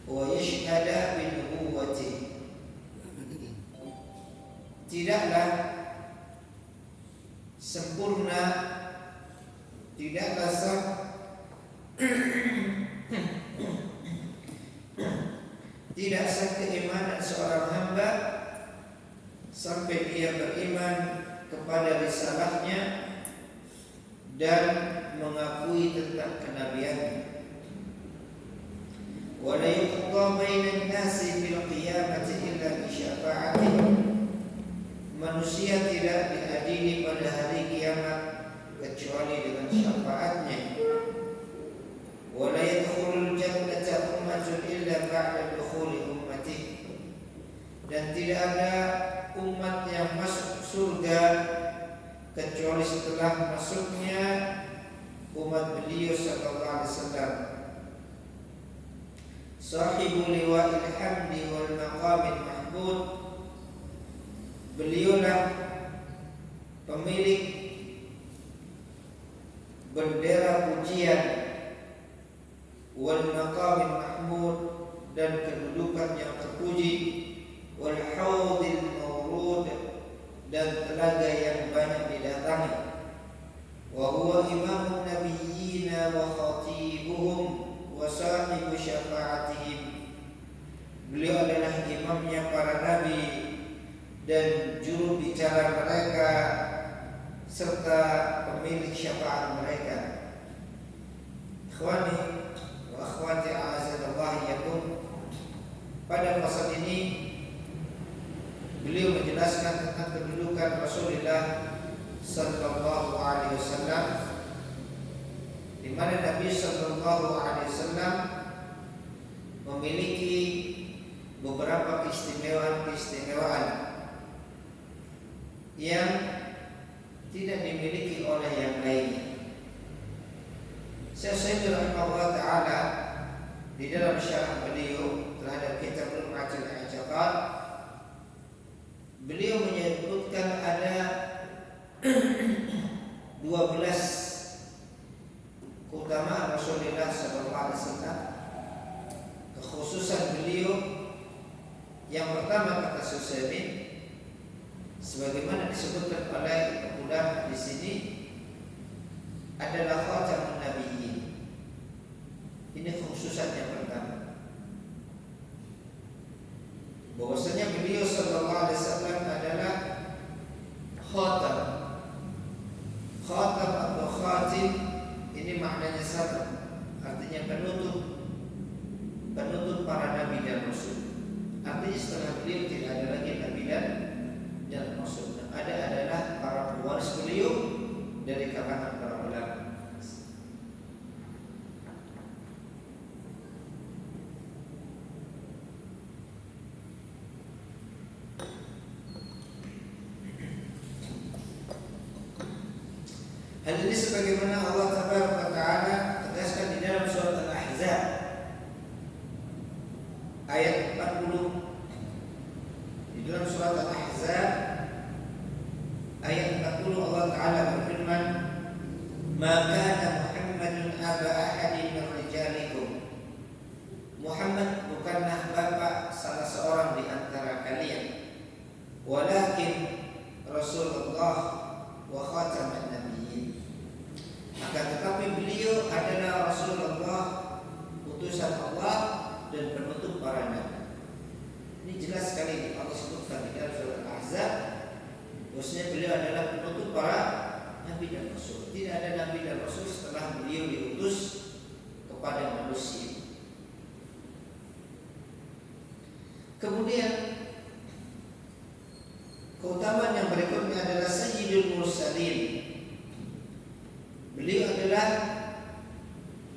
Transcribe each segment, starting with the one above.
wa yashhada bi nubuwwati. Tidaklah sempurna, tidaklah sah tidak sah keimanan seorang hamba sampai dia beriman kepada risalahnya dan mengakui tentang kenabiannya. Wa la yuqda bainan nasi fil qiyamati illa bi syafa'atihi. Manusia tidak diadili pada hari kiamat kecuali dengan syafaatnya. Wa la yadkhulul jannata ummatun illa ba'da dukhuli ummati. Dan tidak ada umat yang masuk surga kecuali setelah masuknya umat beliau sallallahu alaihi wasallam. Sahibu liwa'il hamdi wal maqamil mahmud. Beliaulah pemilik bendera pujian wal maqamil mahmud, dan kedudukan yang terpuji, wal haudil mawrud, dan telaga yang banyak didatangi. Wa huwa imamun nabiyyina wa khatibuhum wa sahibu syafa'atihim. Beliau adalah imamnya para nabi dan juru bicara mereka serta pemilik syafaat mereka. Ikhwani wa akhwati a'azzallahu yakum, pada pasal ini beliau menjelaskan tentang kedudukan Rasulullah sallallahu alaihi wasallam, di mana Nabi sallallahu alaihi wasallam memiliki beberapa keistimewaan yang tidak dimiliki oleh yang lainnya. Syekh Sa'di rahimahullah taala di dalam syarah beliau terhadap kitab Lum'atul I'tiqad, beliau menyebutkan ada 12 keutamaan Rasulullah SAW, kekhususan beliau. Yang pertama, kata Susaimin, sebagaimana disebutkan oleh ulama di sini, adalah khatamun nabiyyin. Ini kekhususan yang pertama, bahwasanya beliau sallallahu alaihi wasallam adalah khatam. Khatam atau khatim ini maknanya sama, artinya penutup para nabi dan rasul. Artinya setelah beliau tidak ada lagi nabi dan rasul. Yang ada adalah para pewaris beliau dari kalangan para ulama. Hal ini sebagaimana Allah Tabaraka Ta'ala tegaskan di dalam surat Al-Ahzab ayat 40. Di dalam surat Al-Ahzab ayat 40 Allah Ta'ala berfirman, "Ma kana Muhammadun aba ahadin min rijalikum." Muhammad bukanlah bapak salah seorang di antara kalian, walakin Rasulullah wa khataman nabiyyin. Akan tetapi beliau adalah Rasulullah, utusan Allah dan penutup para nabi. Ini jelas sekali Allah sebutkan di dalam surat Al-Ahzab, bahwasanya beliau adalah penutup para nabi dan rasul. Tidak ada nabi dan rasul setelah beliau diutus kepada manusia. Kemudian keutamaan yang berikutnya adalah Sayyidul Mursalin. Beliau adalah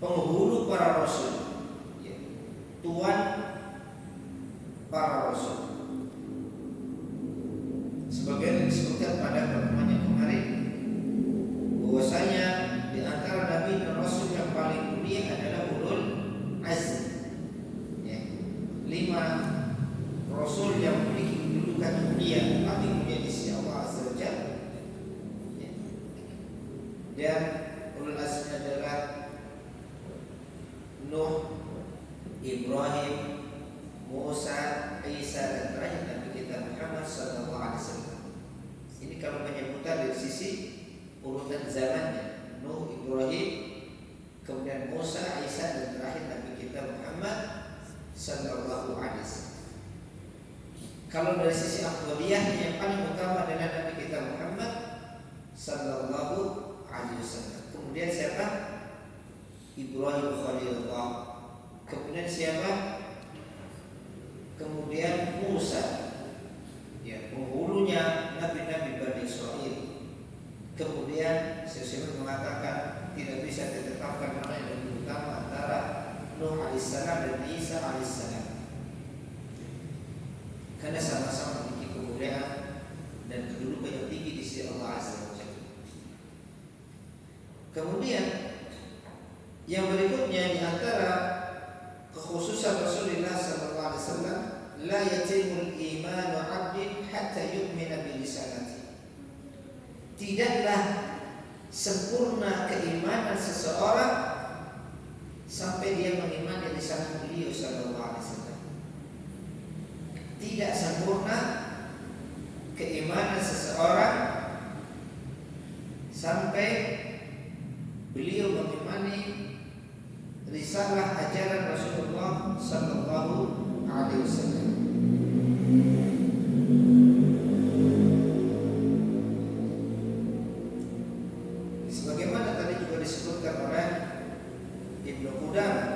penghulu para rasul, tuan para rasul. Sebagaimana disebutkan pada pertemuan yang kemarin, bahwasanya di antara nabi dan rasul yang paling mulia adalah ulul azm. 5 rasul yang memiliki kedudukan mulia, paling mulia di sisi Allah Azza wa Jalla. Dan ulul azm adalah Nuh, Ibrahim, Musa, Isa, dan terakhir Nabi kita Muhammad SAW. Ini kalau penyebutan dari sisi urutan zamannya, Nuh, Ibrahim, kemudian Musa, Isa, dan terakhir Nabi kita Muhammad SAW. Kalau dari sisi afdhaliyah, yang paling utama adalah Nabi kita Muhammad SAW. Kemudian siapa? Ibrahim Khalilullah. Kemudian siapa? Kemudian Musa, ya, penghulunya nabi-nabi Bani Israel. Kemudian seseorang mengatakan tidak bisa ditetapkan mana yang lebih utama antara Nuh alaihissalam dan Isa alaihissalam, karena sama-sama memiliki kemuliaan dan kedudukan yang tinggi di sisi Allah Azza wa Jalla. Kemudian yang berikutnya di antara kekhususan Rasulullah sallallahu alaihi wasallam, la yatimul imanu 'abdin hatta yu'mina bi lisanati. Tidaklah sempurna keimanan seseorang sampai dia mengimani lisan beliau sallallahu alaihi wasallam. Tidak sempurna keimanan seseorang sampai beliau mengimani risalah ajaran Rasulullah sallallahu alaihi wasallam. Sebagaimana tadi juga disebutkan oleh Ibnu Qudamah,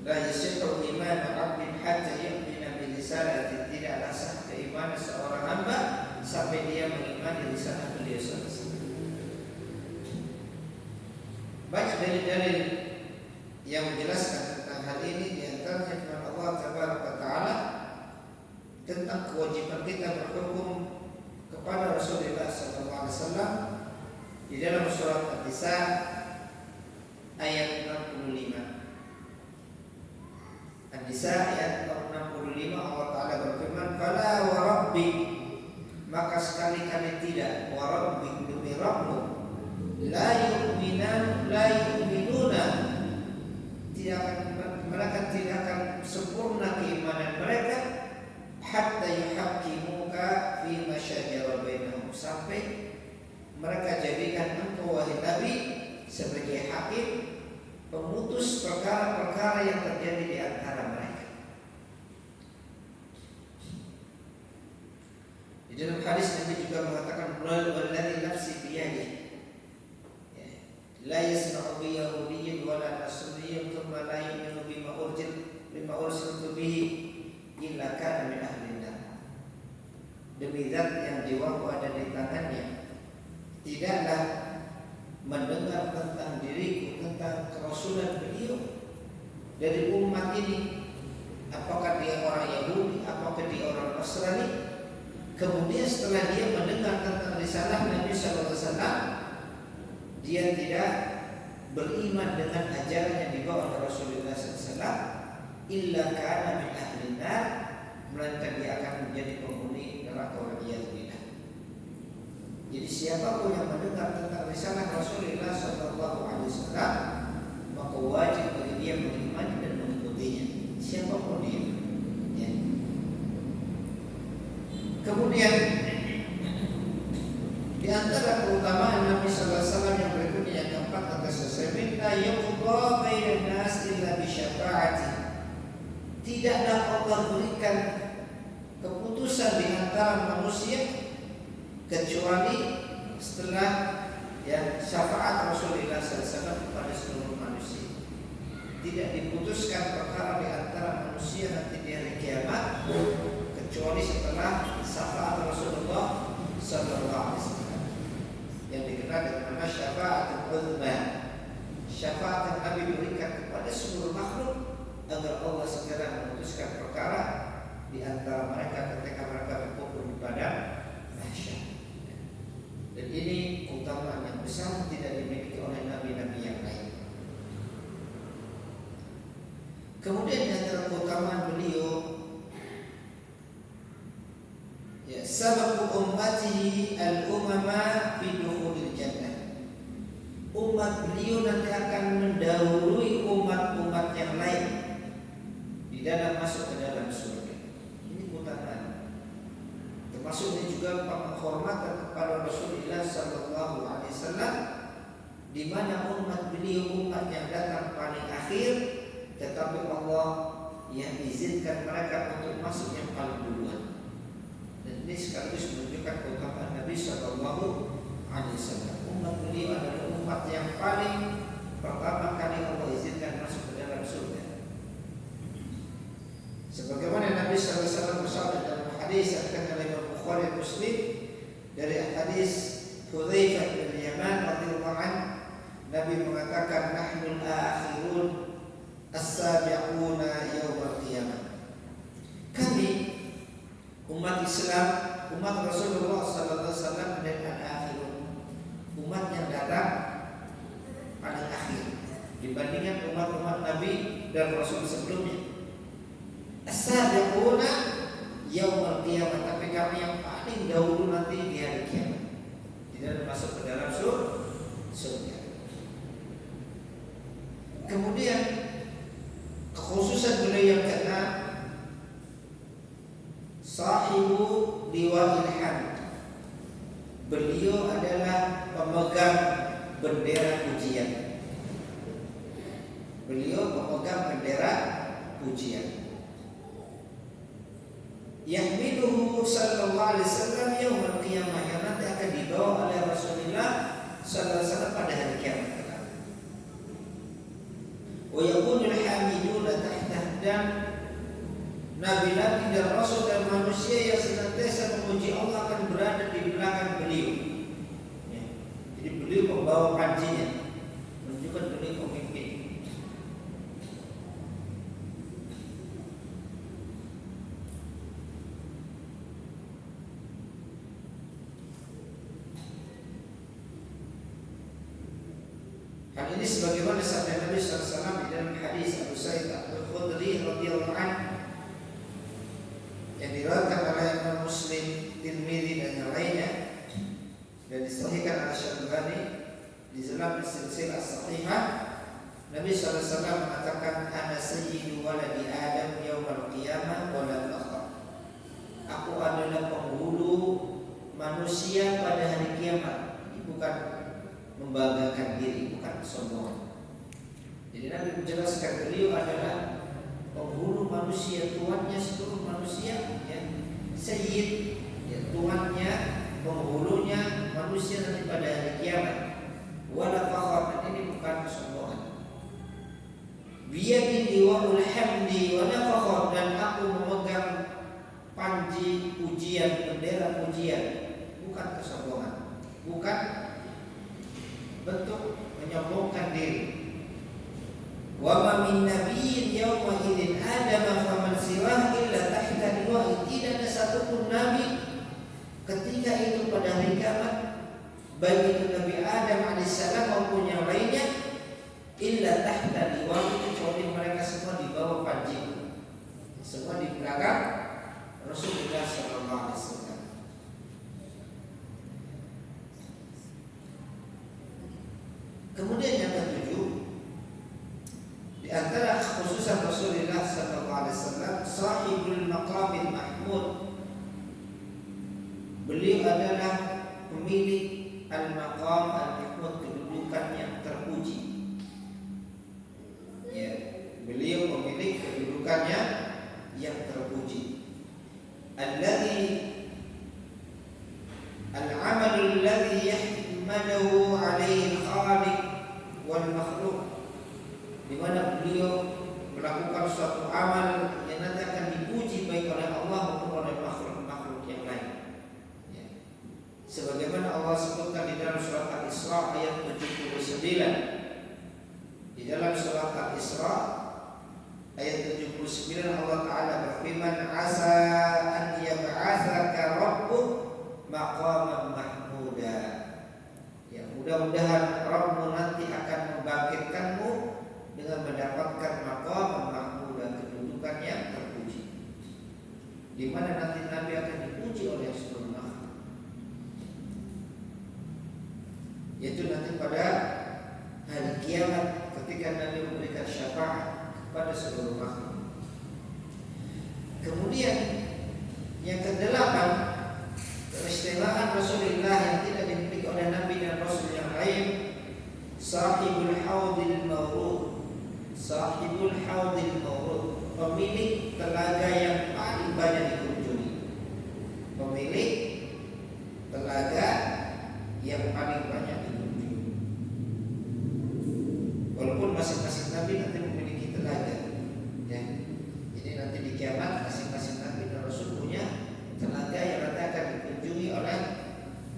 la yasihhu imanu 'abdin hatta yu'mina bi risalati. Tidaklah sah keimanan seorang hamba sampai dia mengimani risalah beliau sallallahu alaihi wasallam. Banyak dalil-dalil yang menjelaskan tentang hal ini, di antaranya firman Allah Tabaraka Ta'ala tentang kewajiban kita berhukum kepada Rasulullah SAW di dalam surat An-Nisa ayat 65. An-Nisa ayat 65, Allah Ta'ala berfirman, "Fala wa rabbi," maka sekali-kali tidak, wa rabbi, demi Rabbmu, la yu'minuna, mereka tidak akan sempurna keimanan mereka, hatta yuhaqqimuka fi ma syajara bainahum, sampai mereka jadikan engkau wahai Nabi sebagai hakim, pemutus perkara-perkara yang terjadi di antara mereka. Di dalam hadis Nabi juga mengatakan, "Walladzi nafsi biyadihi la yasma'u bi yahudiyyin wa la nasriyyin thumma la yu'minu bima ursiltu bihi illa kana min ahli nar." Demi zat yang jiwaku ada di tangannya, tidaklah mendengar tentang diriku, tentang kerasulan beliau dari umat ini, apakah dia orang Yahudi, apakah dia orang Nasrani, kemudian setelah dia mendengar tentang risalah Nabi sallallahu alaihi wasallam, dia tidak beriman dengan ajaran yang dibawa oleh Rasulullah SAW, illa kana min ahli nar, melainkan dia akan menjadi penghuni neraka waliyadzubillah. Jadi siapapun yang mendengar tentang risalah Rasulullah SAW, maka wajib bagi dia beriman dan mengikutinya, siapapun dia. Ya. Kemudian di antara keutamaan Nabi sallallahu alaihi wasallam yang berikutnya, yang keempat, kata Syekh, la yuqda bainan nas illa bi syafa'ati. Tidaklah Allah berikan keputusan di antara manusia kecuali setelah syafaat Rasulullah sallallahu alaihi wasallam kepada seluruh manusia. Tidak diputuskan perkara di antara manusia nanti di hari kiamat kecuali setelah syafaat Rasulullah sallallahu alaihi wasallam, yang dikenal dengan nama syafaatul uzma. Syafaat yang Nabi berikan kepada seluruh makhluk agar Allah segera memutuskan perkara di antara mereka ketika mereka berkumpul di padang mahsyar. Dan ini keutamaan yang besar, tidak dimiliki oleh nabi-nabi yang lain. Kemudian di antara keutamaan beliau, sababu ummatihi al-umama fi dukhulil jannah. Umat umat beliau nanti akan mendahului umat-umat yang lain di dalam masuk ke dalam surga. Ini keutamaan. Termasuk ini juga penghormatan kepada Rasulullah Sallallahu Alaihi Wasallam, di mana umat beliau umat yang datang paling akhir, tetapi Allah yang izinkan mereka untuk masuk yang paling duluan. Dan ini sekaligus menunjukkan keutamaan Nabi Sallallahu Alaihi Wasallam. Umat beliau adalah umat yang paling pertama kali Allah izinkan masuk ke dalam surga. Sebagaimana Nabi Sallallahu Alaihi Wasallam bersabda dalam hadis yang dikatakan oleh Bukhari Muslim dari hadis Hudzaifah bin Yaman radhiyallahu anhu, Nabi mengatakan nahnul akhirun as-sabiquna yaumil qiyamah. Kami umat Islam, umat Rasulullah sallallahu alaihi wasallam adalah akhirun, umat yang datang paling akhir dibandingkan umat-umat Nabi dan Rasul sebelumnya. As-sabiquna yaumil qiyamah, tapi kami yang paling dahulu nanti di hari kiamat, tidak masuk ke dalam surga. Kemudian kekhususan beliau yang keenam, sahibu liwa'il hamd. Beliau adalah pemegang bendera pujian. Beliau pemegang bendera pujian. Yahmiluhu sallallahu alaihi wasallam yaumil qiyamah, yang nanti akan dibawa oleh Rasulullah sallallahu alaihi wasallam pada hari kiamat. Wa yakunul hamiduna tahtah, dan nabi-nabi dan rasul dan manusia yang senantiasa memuji Allah akan berada di belakang beliau. Ya. Jadi beliau membawa pancinya, menunjukkan beliau pemimpin. Hal ini sebagaimana sabda Nabi SAW di dalam hadis Abu Sa'id Al-Khudri radhiyallahu anhu yang diriwayatkan oleh Imam Muslim, Tirmidzi dan yang lainnya, dan disahihkan oleh Syalbani di dalam silsilah sahihah. Nabi SAW mengatakan, ana sayyidu waladi Adam yaumal qiyamah wa la fakhr. Aku adalah penghulu manusia pada hari kiamat. Ini bukan membanggakan diri, bukan sombong. Jadi Nabi menjelaskan beliau adalah penghulu manusia, tuannya seluruh manusia, ya. Sayyid, ya, tuannya, penghulunya manusia nanti pada hari kiamat. Wala fakhr, ini bukan kesombongan. Biyadi liwa'ul hamdi wala fakhr, dan aku memegang panji pujian, bendera pujian, bukan kesombongan, bukan bentuk menyombongkan diri. Wa ma min nabiyyin yawma idzin adama faman siwah illa tahta liwa'i. Tidak ada satupun nabi ketika itu pada hari kiamat, baik itu Nabi Adam alaihissalam maupun yang lainnya, illa tahta liwa'i, kecuali mereka semua di bawah panji, semua di belakang Rasulullah sallallahu alaihi wasallam. Kemudian yang ketujuh, di antara khususan Rasulullah sallallahu alaihi wasallam, sahibul maqamil mahmud. Beliau adalah pemilik al-maqam al-mahmud, kedudukan yang terpuji. Ya, beliau pemilik kedudukannya yang terpuji. Alladzi al-amalul ladzi yahmaduhu alaihi al-khaliq wal makhluk, di mana beliau melakukan suatu amal yang nanti akan dipuji baik oleh Allah maupun oleh makhluk-makhluk yang lain. Ya. Sebagaimana Allah sebutkan di dalam surat Al-Isra ayat 79. Di dalam surat Al-Isra ayat 79 Allah Ta'ala berfirman, asa an yab'atsaka rabbuk maqaman mahmuda. Ya, mudah-mudahan Rabbmu nanti akan membangkitkanmu dengan mendapatkan maqam mahmuda, kedudukan yang terpuji, di mana nanti Nabi akan dipuji oleh seluruh makhluk, yaitu nanti pada kiamat ketika Nabi memberikan syafaat kepada seluruh makhluk. Kemudian yang kedelapan, keistimewaan Rasulullah yang tidak dimiliki oleh Nabi dan Rasul yang lain, sahibul haudil mawrud. Sahibul haudil mawrud, pemilik telaga yang paling banyak dikunjungi. Pemilik telaga yang paling banyak dikunjungi. Walaupun masing-masing Nabi nanti memiliki telaga, ya. Jadi nanti di kiamat masing-masing Nabi dan Rasul punya telaga yang nanti akan dikunjungi oleh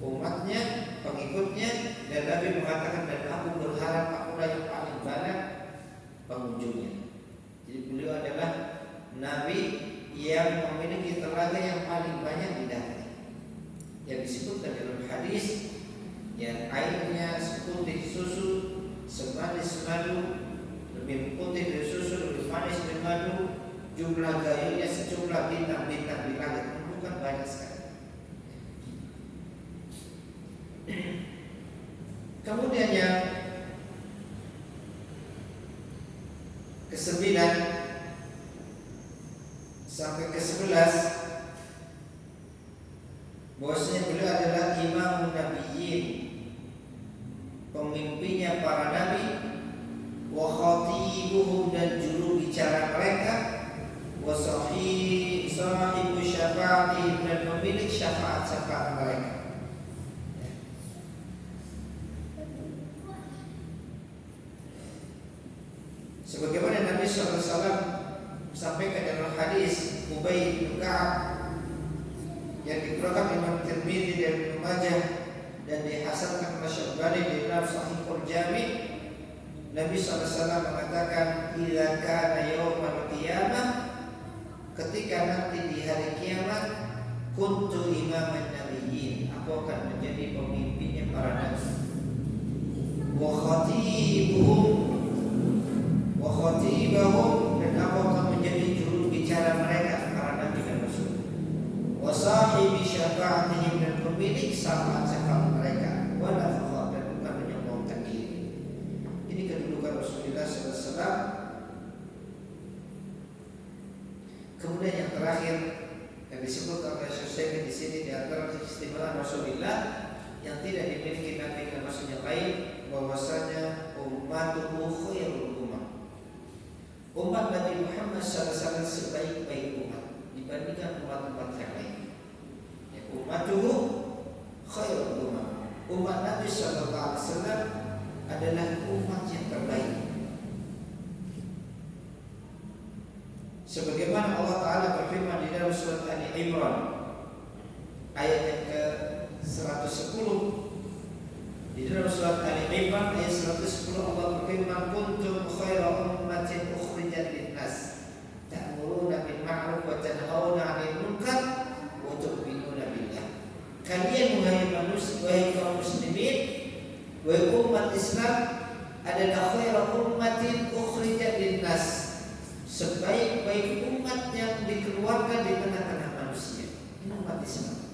umatnya, pengikutnya, dan Nabi mengatakan, dan aku berharap akulah yang paling banyak pengunjungnya. Jadi beliau adalah Nabi yang memiliki telaga yang paling banyak didatangi. Yang disebutkan dalam hadis, yang airnya seputih susu, semanis madu, lebih putih dari susu, lebih manis dari madu, jumlah gayunya sejumlah bintang-bintang di langit, bukan banyak sekali. Kemudian yang ke-9 sampai ke-11, bahwasanya beliau adalah imamun nabiyyin, pemimpinnya para nabi, wa khatibuhum, dan juru bicara mereka, wa sahibu syafaatihim, dan pemilik syafaat-syafaat mereka. Sebagaimana Nabi SAW sampaikan dalam hadis Ubay bin Ka'ab yang dikeluarkan Imam Tirmidzi dan Ibnu Majah dan dihasankan oleh Syalbani di dalam Sahihul Jami', Nabi SAW mengatakan, "Idza kana yaumul qiyamah," ketika nanti di hari kiamat, "kuntu imaman nabiyyin," aku akan menjadi pemimpinnya para nabi, "wa khatibahum, dan aku akan menjadi juru bicara mereka, para nabi dan rasul, wa sahibi syafaatihim, dan pemilik syafaat-syafaat mereka, wa la fakhr, dan bukan menyombongkan diri." Ini kedudukan Rasulullah SAW. Kemudian yang terakhir yang disebut oleh Syekh di sini, di antara keistimewaan Rasulullah yang tidak dimiliki Nabi dan Rasul yang lain, bahwasanya ummatuhu khairul ummah. Umat Nabi Muhammad SAW sebaik-baik umat dibandingkan umat-umat yang lain. Ya, ummatuhu khairul ummah. Umat Nabi SAW adalah umat yang terbaik. Sebagaimana Allah Ta'ala berfirman di dalam surat Ali Imran ayat yang ke-110. Di dalam surat Ali Imran ayat 110 Allah berfirman, "Kuntum khaira ummatin ukhrijat lin-nas, ta'muruna bil ma'ruf wa tanhauna 'anil munkar wa tu'minuna billah." Kalian wahai manusia, wahai kaum muslimin, wahai umat Islam, adalah khaira ummatin ukhrijat lin-nas, sebaik-baik umat yang dikeluarkan di tengah-tengah manusia. Ini umat Islam.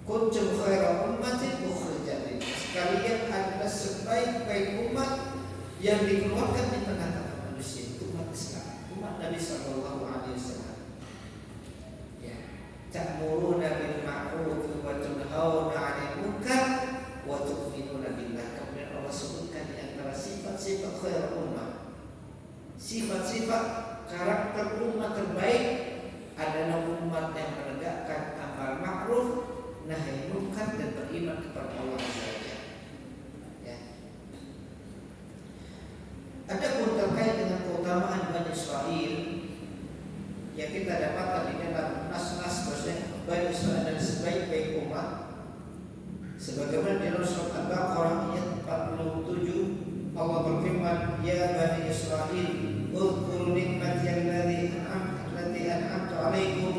Kuntum khaira ummatin ukhrijat lin-nas, kalian adalah sebaik-baik umat yang dikeluarkan di tengah-tengah manusia. Itu umat Islam, umat Nabi SAW. Ya, ta'muruna bil ma'ruf wa tunhauna 'anil munkar wa tu'minuna billah. Kemudian Allah sebutkan di antara sifat-sifat khair ummah, sifat-sifat karakter umat terbaik adalah umat yang menegakkan amar ma'ruf, nahi munkar, dan beriman kepada Allah saja. Ya. Adapun terkait dengan keutamaan Bani Israil yang kita dapatkan di dalam nas-nas bahwasanya Bani Israil adalah sebaik-baik umat, sebagaimana di dalam surat Al-Baqarah ayat 47 Allah berfirman, "Ya Bani Israil, uzkuru nikmati allati an'amtu 'alaikum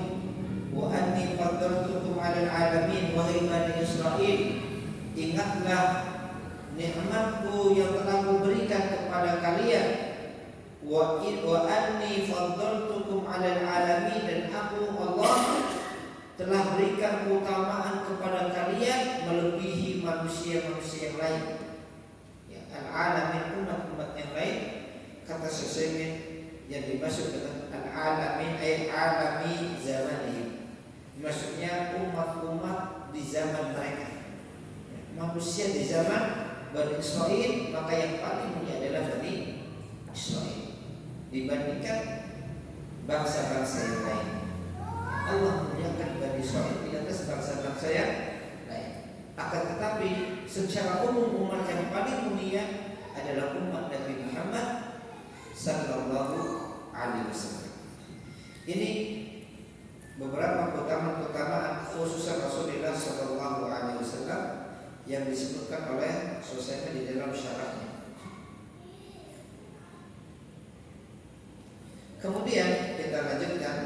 wa anni faddaltukum 'alal 'alamin." Wahai Bani Israil, ingatlah nikmatku yang telah kuberikan kepada kalian, wa anni faddaltukum 'alal 'alamin, dan aku Allah telah berikan keutamaan kepada kalian melebihi manusia-manusia yang lain. Ya, al-alamin yang dimaksud dengan al-alamin ay alami zamanihim, maksudnya umat-umat di zaman mereka, manusia di zaman Bani Israil, maka yang paling mulia adalah Bani Israil dibandingkan bangsa-bangsa yang lain. Allah memuliakan Bani Israil di atas bangsa-bangsa yang lain. Akan tetapi secara umum umat yang paling mulia adalah umat Nabi Muhammad sallallahu alaihi wasallam. Ini beberapa keutamaan khusus Rasulullah sallallahu alaihi wasallam yang disebutkan oleh Syaikh di dalam syarahnya. Kemudian kita lanjutkan.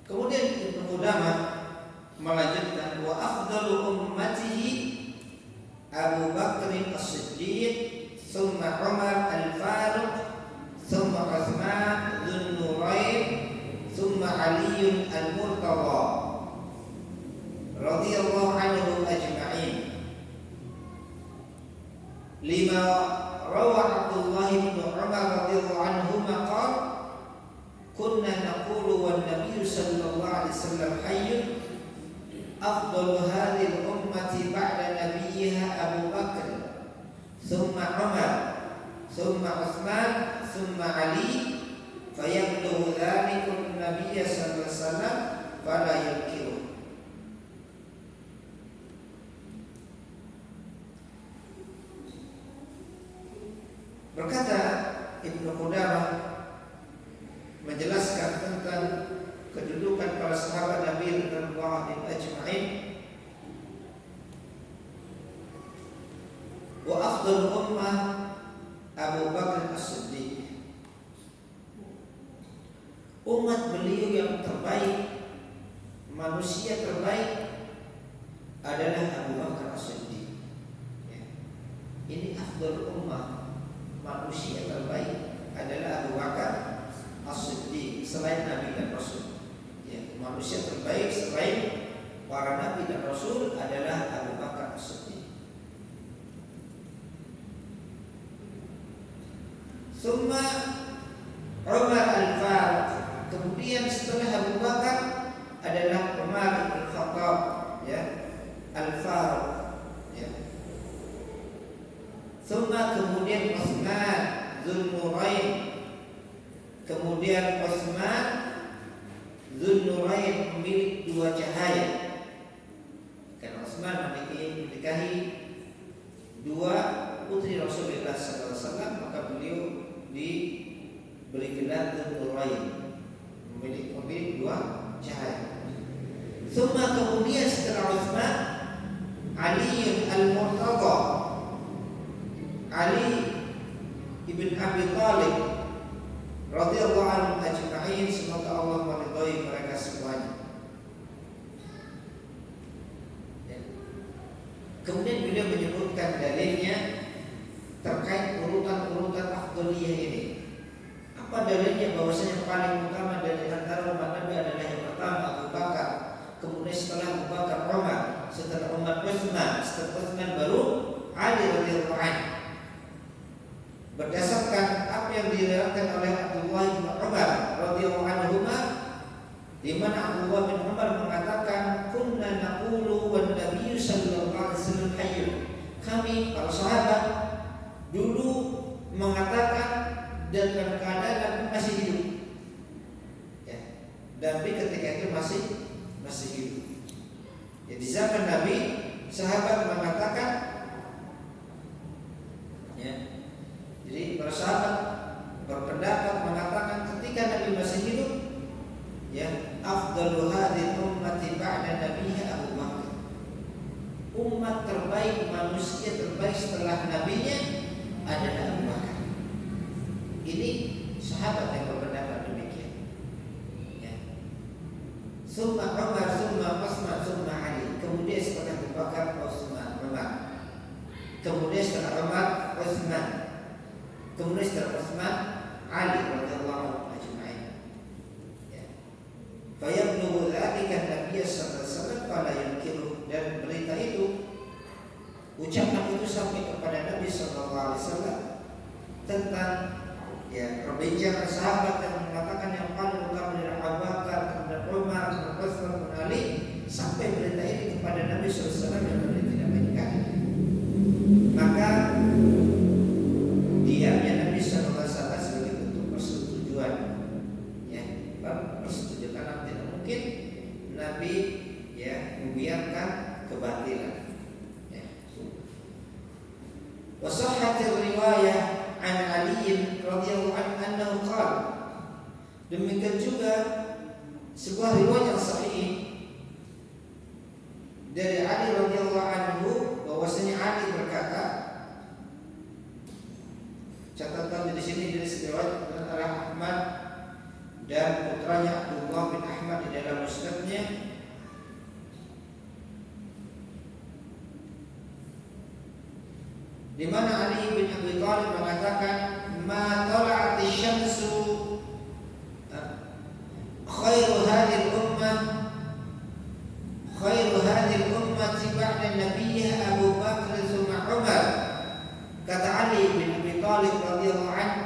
Kemudian Ibnu Qudamah melanjutkan wa afdalu ummatihi Abu Bakr as-Siddiq, thumma Umar al-Faruq, thumma Utsman dzun Nurain, thumma Ali al-Murtada radhiyallahu anhum ajma'in. Lima rawa Abdullah bin Umar radhiyallahu anhuma qala kunna naqulu wan nabiy sallallahu alaihi wasallam hayyun afdalu hadhihi ummati ba'da nabiyha Abu Bakr thumma Umar thumma Utsman thumma Ali fayablu dzalika an-nabiy sallallahu alaihi wasallam fala yunkiru. Berkata Ibnu Qudamah menjelaskan tentang kedudukan para sahabat Nabi radhiyallahu anhum ajma'in. Wa afdal ummah Abu Bakr as-Siddiq, umat beliau yang terbaik, manusia terbaik adalah Abu Bakar as-Siddiq. Ini afdal ummah, manusia terbaik adalah Abu Bakar as-Siddiq selain Nabi dan Rasul. Manusia terbaik selain para Nabi dan Rasul adalah Abu Bakar as-Siddiq. Summa Umar al-Faruq, kemudian setelah Abu Bakar adalah Umar bin Khattab, al-Faruq, Summa kemudian Utsman dzun Nurain, kemudian Utsman dzun Nurain pemilik dua cahaya. Karena Utsman menikahi dua putri Rasulullah SAW, maka beliau diberi gelar dzun Nurain, pemilik dua cahaya. Summa kemudian setelah Utsman Ali al-Murtada, Ali ibn Abi Thalib radhiyallahu anhu ajma'in, semoga Allah meridhai mereka semuanya. Kemudian beliau menyebutkan dalilnya terkait urutan-urutan afdhaliyah ini. Apa dalilnya bahwasanya paling utama dari antara umat Nabi adalah yang pertama Abu Bakar, kemudian setelah Abu Bakar Umar, setelah Umar Utsman, setelah Utsman baru Ali radhiyallahu anhu. Berdasarkan apa yang diriwayatkan oleh Abdullah bin Umar radhiyallahu anhu, di mana Abdullah bin Umar mengatakan kunna naqulu wan nabiy sallallahu alaihi wasallam hayyun, kami para sahabat dulu mengatakan dan dalam keadaan Nabi masih hidup, Nabi ketika itu masih hidup. Di zaman Nabi sahabat mengatakan, jadi para sahabat berpendapat mengatakan ketika Nabi masih hidup, afdalu hadhihi ummati ba'da nabiyha Abu Bakar, umat terbaik, manusia terbaik setelah nabinya adalah Abu Bakar. Ini sahabat yang berpendapat demikian. Summa Umar, summa Utsman, summa Ali, kemudian setelah Abu Bakar Utsman, Umar, kemudian setelah Umar Utsman, kemudian setelah Utsman Ali radhiyallahu anhu ajma'in. Wasallam tentang perbincangan sahabat yang mengatakan yang paling utama adalah Abu Bakar, kemudian Umar, kemudian Utsman, kemudian Ali, sampai berita ini kepada Nabi SAW yang beliau tidak menyukai. Maka diamnya Nabi SAW sebagai bentuk persetujuan, persetujuan karena tidak mungkin Nabi membiarkan kebatilan. Wasahhatir riwayah an Ali radhiyallahu anhu annahu qala, demikian juga sebuah riwayat yang sahih dari Ali radhiyallahu anhu bahwasanya Ali berkata, catatan di sini dari riwayat Ahmad dan putranya Abdullah bin Ahmad di dalam musnadnya, di mana Ali bin Abi Thalib mengatakan, "Ma tala'ati syamsu khairu hadhihi ummati ba'da nabiyyih Abu Bakr tsumma Umar." Kata Ali bin Abi Thalib radhiyallahu anhu,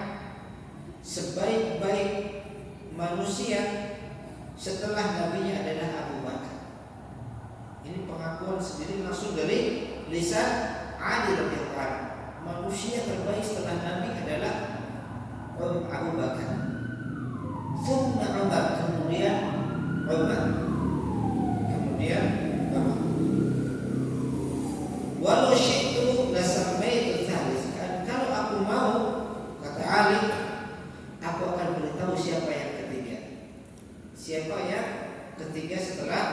sebaik-baik manusia setelah nabinya adalah Abu Bakar. Ini pengakuan sendiri langsung dari lisan Ali radhiyallahu anhu. Manusia terbaik setelah Nabi adalah Abu Bakar, thumma Umar, kemudian Umar, kemudian Umar. Walau syi'tu lasammaitu tsalits. Kalau aku mau, kata Ali, aku akan beritahu siapa yang ketiga. Siapa yang ketiga setelah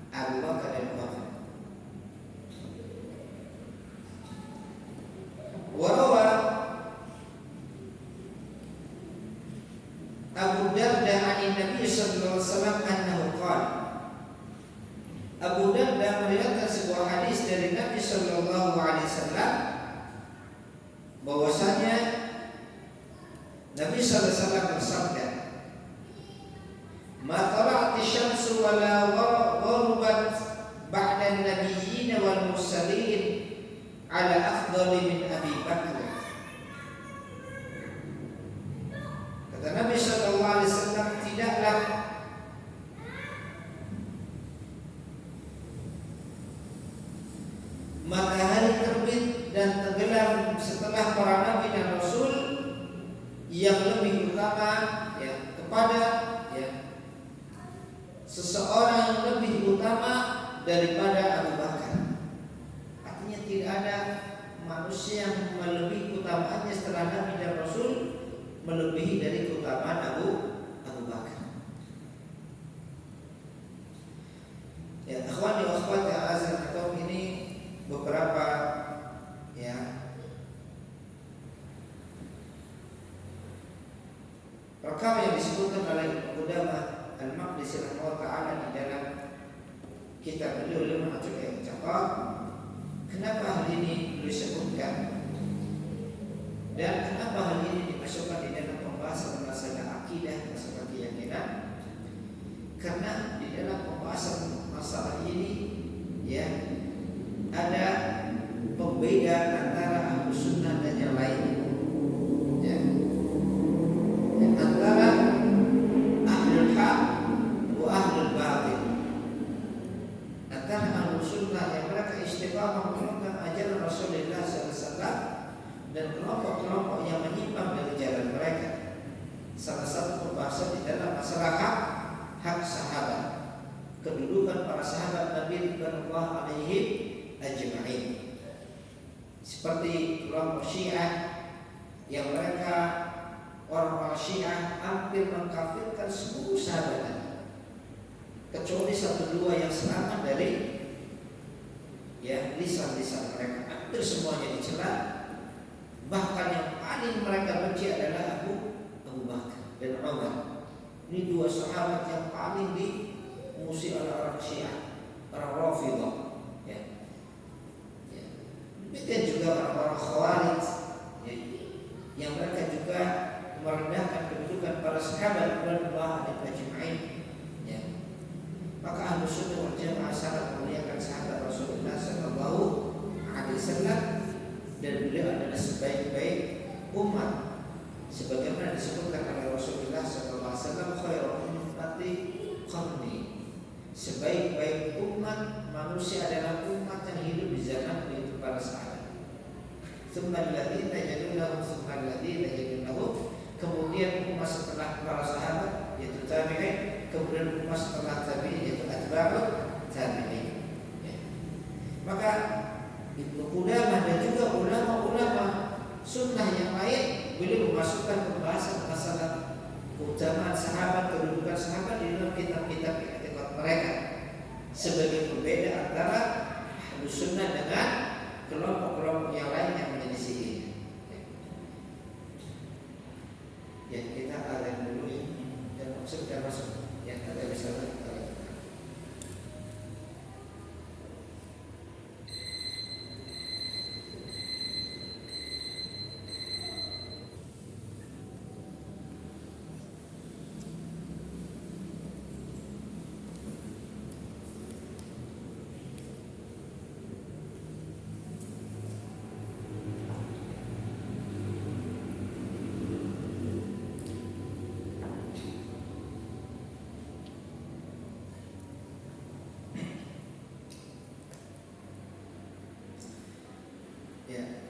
Abu Bakar dan Umar. Warawa Abu Darda an Nabi sallallahu alaihi wasallam annahu qala. Abu Darda meriwayatkan sebuah hadis dari Nabi sallallahu alaihi wasallam bahwasanya Nabi sallallahu alaihi wasallam bersabda, "Ma tala'ati syamsu wa la gharabat ba'da an-nabiyyin wal mursalin ala afdali min Abi Bakr." Kata Nabi sallallahu alaihi wasallam, tidaklah matahari terbit dan tenggelam setelah para nabi dan rasul yang lebih utama kepada seseorang yang lebih utama daripada Abu Bakar. Artinya tidak ada manusia yang melebihi keutamaannya setelah Nabi dan Rasul melebihi dari keutamaan Abu Bakar. Ya, akhwani wa akhwati azan atau ini beberapa perkara yang disebutkan oleh Ibnu Qudamah Al-Maqdisi rahimahullah ta'ala di dalam kitab beliau Lumatul I'tiqad. Kenapa hal ini beliau sebutkan dan kenapa hal ini dimasukkan di dalam pembahasan masalah akidah, masalah keyakinan? Karena di dalam pembahasan masalah ini ada pembeda antara Ahlus Sunnah dan yang lain, antara Ahlul Haq wa Ahlul Batil, antara Ahlus Sunnah yang mereka istiqamah menunjukkan ajaran Rasulullah SAW dan kelompok-kelompok yang menyimpang dari jalan mereka. Salah satu pembahasan di dalam masalah hak sahabat, kedudukan para sahabat Nabi sallallahu alaihi ajma'in. Seperti kelompok Syiah yang mereka orang Syiah hampir mengkafirkan seluruh sahabat Nabi, kecuali satu dua yang selamat dari lisan-lisan mereka. Hampir semuanya dicela. Bahkan yang paling mereka benci adalah Abu Bakar dan Umar. Ini dua sahabat yang paling dimusuhi oleh orang Syiah, orang Rafidhah. Demikian juga orang-orang Khawarij, yang mereka juga merendahkan kedudukan para sahabat radhiyallahu anhum ajma'in. Maka Ahlus Sunnah wal Jamaah sangat memuliakan sahabat Rasulullah sallallahu alaihi wasallam dan beliau adalah sebaik-baik umat, sebagaimana disebutkan oleh Rasulullah SAW, khairul ummati qarni, sebaik-baik umat manusia adalah umat yang hidup di zaman itu para sahabat. Tsumma alladziina yalunahum, tsumma alladziina yalunahum, kemudian umat setelah para sahabat yaitu tabi'in, kemudian umat setelah tabi'in yaitu atba'ut tabi'in. Maka Ibnu Qudamah dan juga ulama-ulama sunnah yang lain beliau memasukkan pembahasan masalah keutamaan sahabat, kedudukan sahabat di dalam kitab-kitab i'tiqad mereka sebagai pembeda antara Ahlus Sunnah dengan kelompok-kelompok yang lain yang menyelisihinya. Ya, kita azan dulu ya, dan sudah masuk yang ada bisa kita.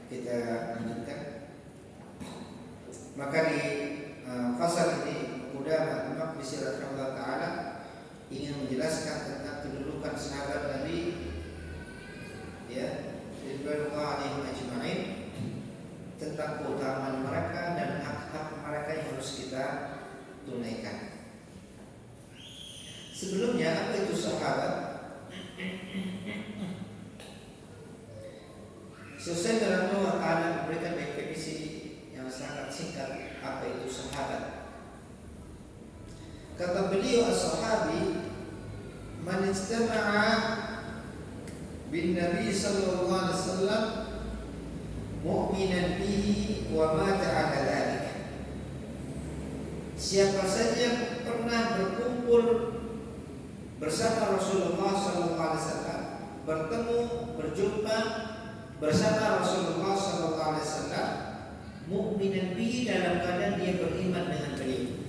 Kita lanjutkan. Maka di fasal ini Qudamah Al-Maqdisi rahimahullah taala ingin menjelaskan tentang kedudukan sahabat Nabi, ya, ridwanullah alaihim ajma'in, tentang keutamaan mereka dan hak-hak mereka yang harus kita tunaikan. Sebelumnya, apa itu sahabat? Selesai dalam Allah Ta'ala memberikan definisi yang sangat singkat apa itu sahabat. Kata beliau, as-sahabi man istama'a bin Nabi sallallahu alaihi wasallam mu'minan bihi wa mata 'ala dzalik. Siapa saja yang pernah berkumpul bersama Rasulullah sallallahu alaihi wasallam, bertemu, berjumpa bersama Rasulullah SAW, mukminan bihi, dalam keadaan dia beriman dengan beliau.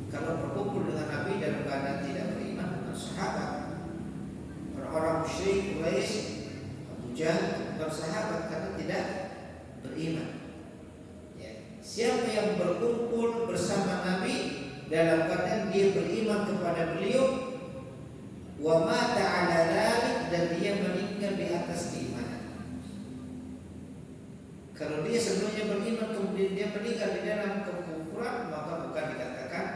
Kalau berkumpul dengan Nabi dalam keadaan tidak beriman dengan sahabat, orang-orang musyrik Quraisy, Abu Jahal bukan sahabat karena tidak beriman. Ya. Siapa yang berkumpul bersama Nabi dalam keadaan dia beriman kepada beliau, wa mata 'ala dzalik, dan dia meninggal di atas keimanan. Kalau dia sebelumnya beriman kemudian dia meninggal di dalam kekufuran, maka bukan dikatakan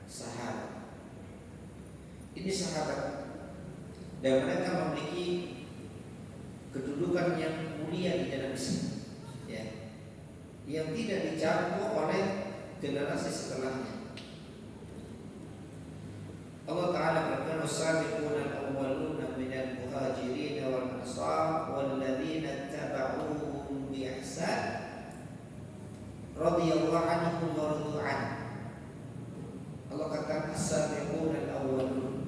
sahabat. Ini sahabat, dan mereka memiliki kedudukan yang mulia di dalam Islam, ya, yang tidak dicampur oleh generasi setelahnya. Allah Ta'ala berfirman, "As-sabiquna al-awwaluna minal muhajirin wal ansar walladzina ittaba'uuhum bi ihsan radhiyallahu anhum wa radu an." Allah katakan as-sabiquna al-awwalun,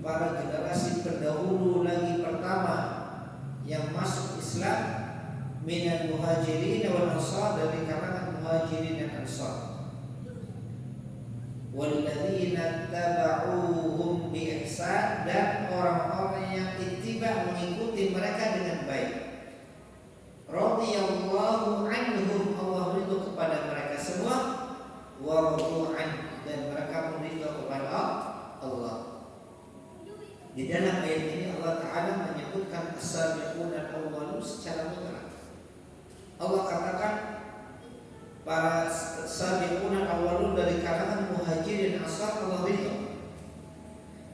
para generasi pendahulu lagi pertama yang masuk Islam, minal muhajirin wal ansar, dari kalangan muhajirin dan ansar, walladzina taba'uuhum bi ihsan, dan orang-orang yang ittiba, mengikuti mereka dengan baik. Radhiyallahu anhum, Allah ridho kepada mereka semua, wa radu an, dan mereka ridho kepada Allah. Di dalam ayat ini Allah Ta'ala menyebutkan as-sabiqun al-awwalun secara mutlak. Allah katakan para sabiqun al-awwalun dari kalangan muhajirin ansar, Allah ridho.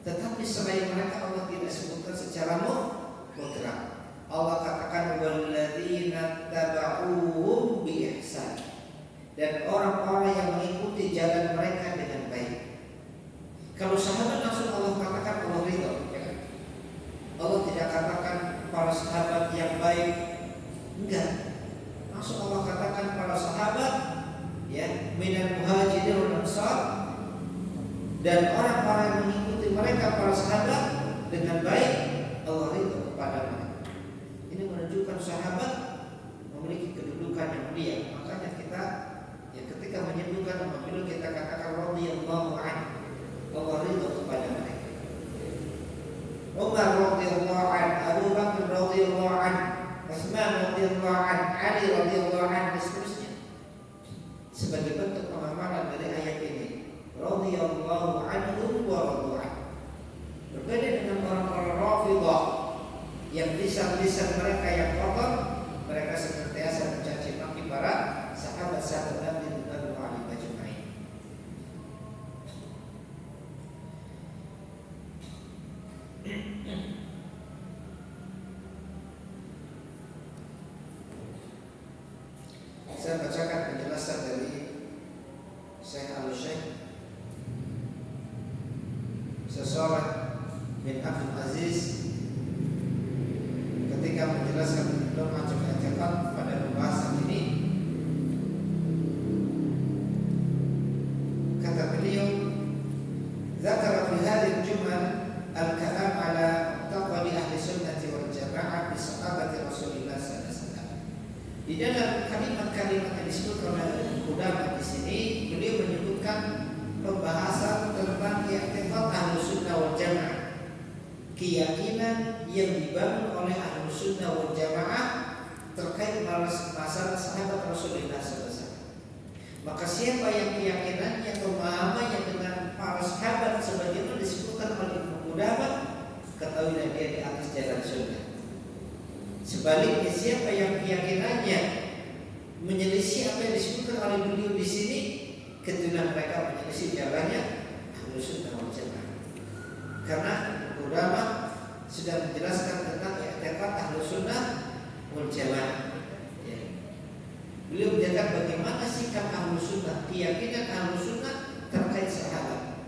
Tetapi selain mereka Allah tidak sebutkan secara mutlak. Allah katakan walladzina taba'uuhum bi ihsan, dan orang-orang yang mengikuti jalan mereka dengan baik. Kalau sahabat langsung Allah katakan Allah ridho, ya. Allah tidak katakan para sahabat yang baik, enggak. Langsung Allah katakan para sahabat, ya, minal muhajirin wal ansar, dan orang-orang yang mengikuti mereka para sahabat dengan baik, Allah ridho kepada mereka. Ini menunjukkan sahabat memiliki kedudukan yang mulia. Makanya kita ketika menyebutkan apabila kita katakan radhiyallahu anhu, Allah ridha kepada mereka. Umar radhiyallahu anhu, Abu Bakar radhiyallahu anhu, Utsman radhiyallahu anhu, Ali radhiyallahu anhu, dan seterusnya. Sebagai bentuk pengamalan dari ayat ini, radhiyallahu anhu wa radu anhu. Berbeda dengan orang-orang Rafidhah yang lisan-lisan mereka yang kotor, mereka senantiasa mencaci maki para sahabat-sahabat Nabi radhiyallahu anhum ajma'in. Saya bacakan penjelasan dari Syekh Al-Syekh Seseorang bin Abdul Aziz ketika menjelaskan macam i'tiqad pada pembahasan ini. Kata beliau, "Dzakara fi hadhihi al-jumla al-kalam ala mu'taqadi ahli sunnah wal jamaah bi sahabati Rasulillah sallallahu alaihi wasallam." Di dalam kalimat-kalimat yang disebutkan oleh ulama di sini, beliau menyebutkan pembahasan tentang i'tiqad ahli sunnah wal jamaah, keyakinan yang dibangun oleh ahli sunnah wal jamaah terkait masalah sahabat Rasulullah SAW. Maka siapa yang keyakinannya, pemahamannya dengan para sahabat sebagaimana disebutkan oleh Ibnu Qudamah, ketahuilah dia di atas jalan sunnah. Sebaliknya siapa yang keyakinannya menyelisih apa yang disebutkan oleh beliau di sini, ketahuilah mereka menyelisih jalannya ahli sunnah wal jamaah. Karena Qudamah sudah menjelaskan tentang i'tiqad ahli sunnah wal jamaah. Beliau menjelaskan bagaimana sikap ahlu sunnah, keyakinan ahlu sunnah terkait sahabat.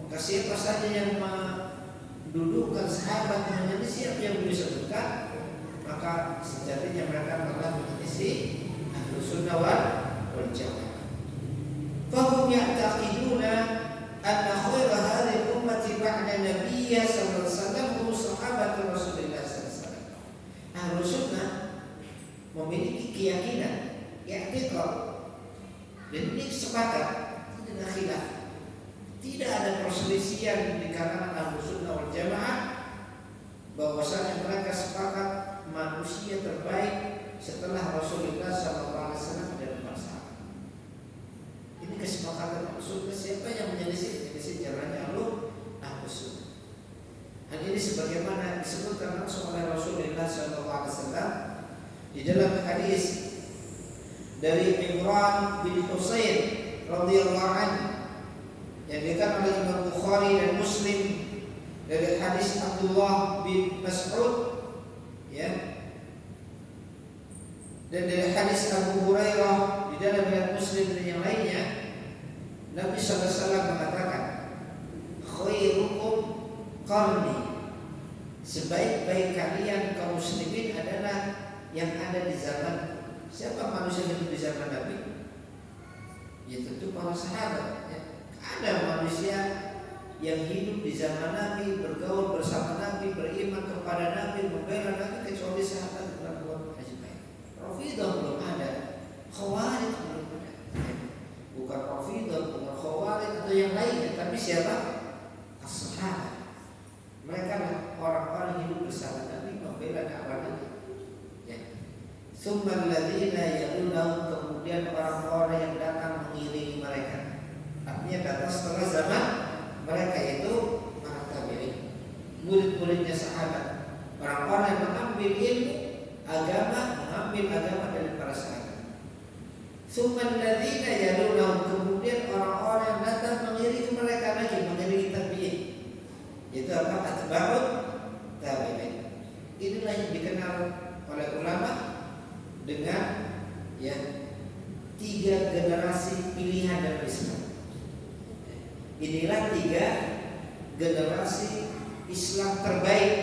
Maka siapa saja yang mendudukan sahabat menyelisih apa yang beliau sebutkan, maka sejatinya mereka telah menyelisih ahlu sunnah wal jamaah. Fahum ya'taqiduna anna khaira hadhihi ummati ba'da nabiyya sallallahu alaihi wasallam hum sahabat Rasulullah sallallahu alaihi wasallam. Ahlu sunnah memiliki keyakinan, i'tiqad, dan ini sepakat, tidak ada khilaf, tidak ada perselisihan di kalangan ahlu sunnah wal jamaah bahwasanya mereka sepakat manusia terbaik setelah Rasulullah SAW dan para sahabat. Ini kesepakatan ahlu sunnah. Siapa yang menyelisih jalannya ahlu sunnah. Hal ini sebagaimana disebutkan langsung oleh Rasulullah SAW di dalam hadis dari Imran bin Husain radhiyallahu anhu yang dikatakan oleh Imam Bukhari dan Muslim dari hadis Abdullah bin Mas'ud, ya, dan dari hadis Abu Hurairah di dalam riwayat Muslim dan yang lainnya, Nabi sallallahu alaihi wasallam mengatakan, khairukum qarni, sebaik-baik kalian kaum muslimin adalah yang ada di zaman. Siapa manusia yang hidup di zaman Nabi? Ya tentu para sahabat, ya. Ada manusia yang hidup di zaman Nabi, bergaul bersama Nabi, beriman kepada Nabi, membela Nabi, kecuali sahabat radhiyallahu anhum. Rafidhah belum ada, Khawarij belum ada. Bukan Rafidhah, bukan Khawarij atau yang lainnya, tapi siapa? As-sahabat. Mereka orang-orang yang hidup bersama Nabi, membela dakwah Nabi. Tsumma alladziina yalunahum, kemudian orang-orang yang datang mengiringi mereka. Artinya datang setelah zaman mereka, itu para tabi'in, murid-muridnya sahabat, orang-orang yang mengambil ilmu agama, mengambil agama dari para sahabat. Tsumma alladziina yalunahum, kemudian orang-orang yang datang mengiringi mereka lagi, mengiringi tabi'in. Itu apa? Atba'ut tabi'in. Inilah yang dikenal oleh ulama dengan, ya, 3 generasi pilihan dalam Islam. Inilah 3 generasi Islam terbaik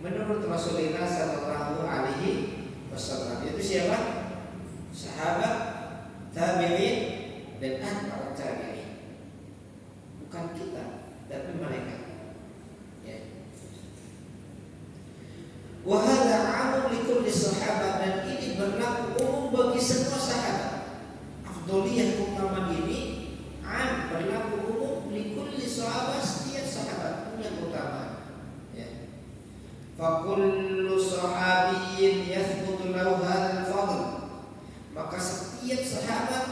menurut Rasulullah Sallallahu Alaihi Wasallam. Itu siapa? Sahabat, tabi'in, dan atba'ut tabi'in. Bukan kita, tapi mereka. Ya. Wa hadza 'amun li kulli kulli sahabat, dan ini berlaku umum bagi semua sahabat. Afdoliyah keutamaan ini berlaku umum li kulli sahabat, setiap sahabat punya keutamaan. Ya. Fa kullu sahabiyyin yathbutu lahu hadzal fadl, maka setiap sahabat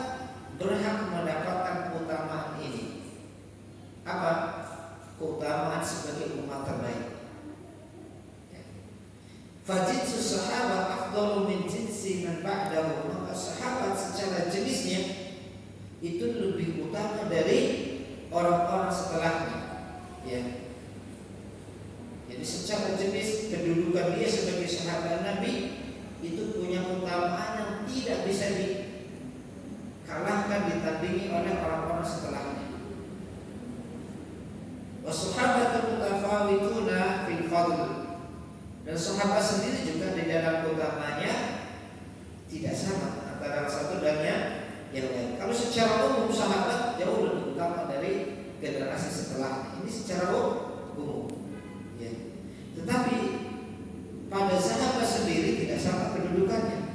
berhak mendapatkan keutamaan ini. Apa? Keutamaan sebagai umat terbaik. Fajinsu sahabat afdalu min jinsi man ba'dahu, maka sahabat secara jenisnya itu lebih utama dari orang-orang setelahnya. Ya. Jadi secara jenis kedudukan dia sebagai sahabat Nabi itu punya keutamaan yang tidak bisa dikalahkan, ditandingi oleh orang-orang setelahnya. Wassahabatul mutafawituna fil fadl, dan sahabat sendiri juga di dalam keutamanya tidak sama antara satu dan yang lain. Kalau secara umum sahabat jauh lebih utama dari generasi setelahnya. Ini secara umum. Ya. Tetapi pada sahabat sendiri tidak sama kedudukannya.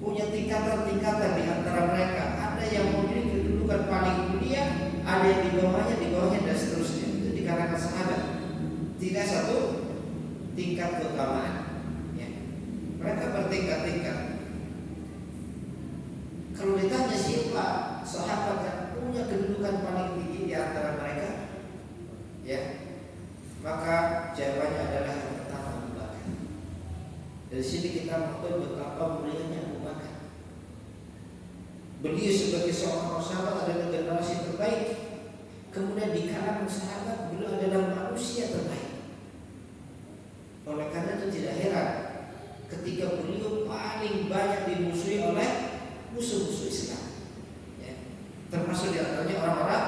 Punya tingkatan-tingkatan di antara mereka. Ada yang memiliki kedudukan paling mulia, ada yang di bawahnya dan seterusnya. Itu dikarenakan sahabat. Tidak satu tingkat keutamaan. Ya. Mereka bertingkat-tingkat. Kalau ditanya siapa sahabat yang punya kedudukan paling tinggi di antara mereka, ya, maka jawabannya adalah yang pertama Abu Bakar. Dari sini kita mengetahui betapa mulianya Abu Bakar. Beliau sebagai seorang sahabat adalah generasi terbaik. Kemudian di kalangan sahabat beliau adalah manusia terbaik. Oleh karena itu tidak heran ketika beliau paling banyak dimusuhi oleh musuh-musuh Islam, ya. Termasuk di antaranya orang-orang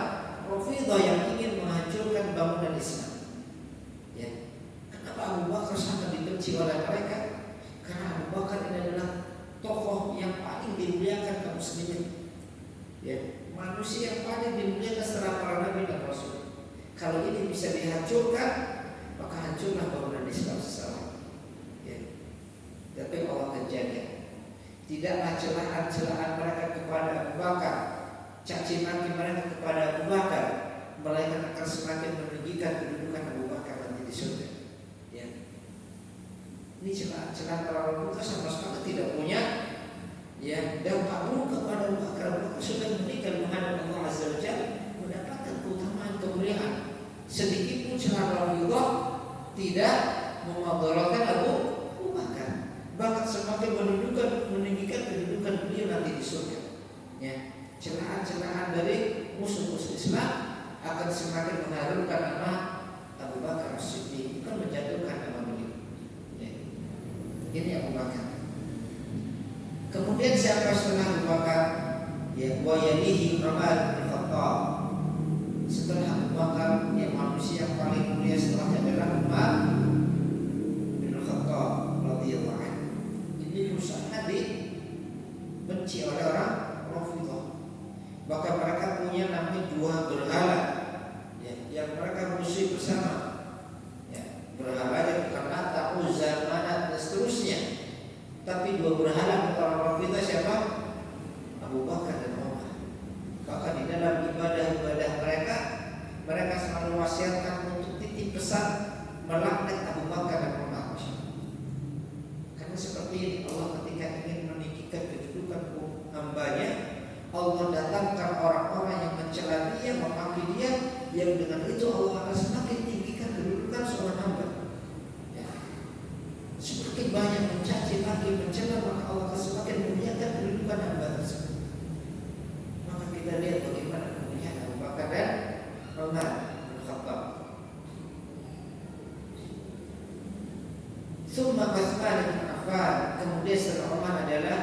Rafidhah yang ingin menghancurkan bangunan Islam. Ya. Kenapa Abu Bakar sangat dibenci oleh mereka? Karena Abu Bakar ini adalah tokoh yang paling dimuliakan kaum muslimin. Ya. Manusia yang paling dimuliakan setelah para nabi dan rasul. Kalau ini bisa dihancurkan, maka hancurlah bangunan Islam sesaat. Ya. Tapi Allah akan jaga. Tidaklah celahan-celahan mereka kepada Abu Bakar, caci maki mereka kepada Abu Bakar, mereka akan semakin meninggikan kedudukan Abu Bakar nanti di surga. Ya. Ini celahan para ulama sama sekali tidak punya, ya, dampak buruk kepada Abu Bakar. Abu Bakar sudah meninggal menghadap Allah Azza wa Jalla, mendapatkan keutamaan kemuliaan. Sedikit pun celahan Rafidhah tidak memadaratkan Abu Bakar, bahkan semakin meninggikan kedudukan beliau nanti di surga. Ya, celahan-celahan dari musuh-musuh Islam akan semakin mengharumkan nama Abu Bakar As-Siddiq, bukan menjatuhkan nama beliau. Ya. Ini Abu Bakar. Kemudian siapa setelah Abu Bakar? Ya, wa yalihi Umar bin Khattab. Setelah Abu Bakar, yang manusia yang paling mulia setelahnya adalah Umar bin Khattab radhiyallahu anhu. Ini sangat dibenci oleh orang Rafidhah. Bahkan mereka punya namanya dua berhala, ya, yang mereka musuh bersama. Ya, berhalanya bukan Lata, Uzza, Manat dan seterusnya. Tapi dua berhala orang Rafidhah siapa? Abu Bakar dan Umar. Bahkan di dalam ibadah-ibadah mereka selalu wasiatkan untuk titip pesan melaknat Abu Bakar dan Umar. Karena seperti ini Allah ketika ingin meninggikan kedudukan hambanya, Allah datangkan orang-orang yang mencela dia, memaki dia, yang dengan itu Allah akan semakin tinggikan kedudukan seorang hamba. Ya. Semakin banyak mencaci maki, mencela, maka Allah akan semakin memuliakan kedudukan hamba tersebut. Maka kita lihat bagaimana kemuliaan Abu Bakar dan Umar bin Khattab. Summa Utsman bin Affan, kemudian setelah Umar adalah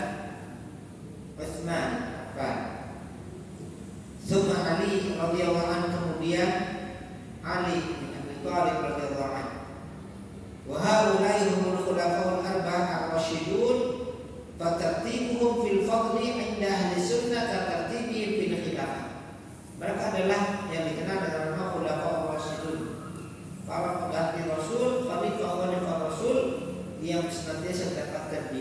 Utsman bin Affan. Summa Ali radhiyallahu anhu, kemudian Ali bin Abi Thalib radhiyallahu anhu. Wa haula'i humul khulafaul arba'ah ar-rasyidun, fa tartibuhum fil fadli 'inda ahli sunnah ka tartibihim fil khilafah. Mereka adalah yang dikenal dengan nama khulafaur rasyidun, para pengganti Rasul, khalifah Rasul yang senantiasa mendapatkan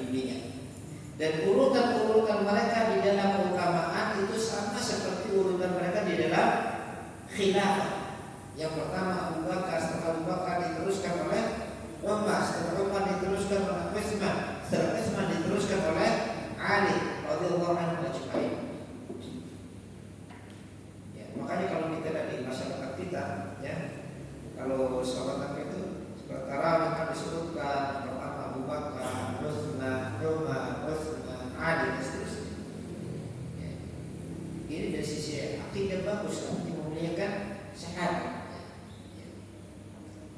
Ini dari sisi akidah bagus, nanti memuliakan sahabat,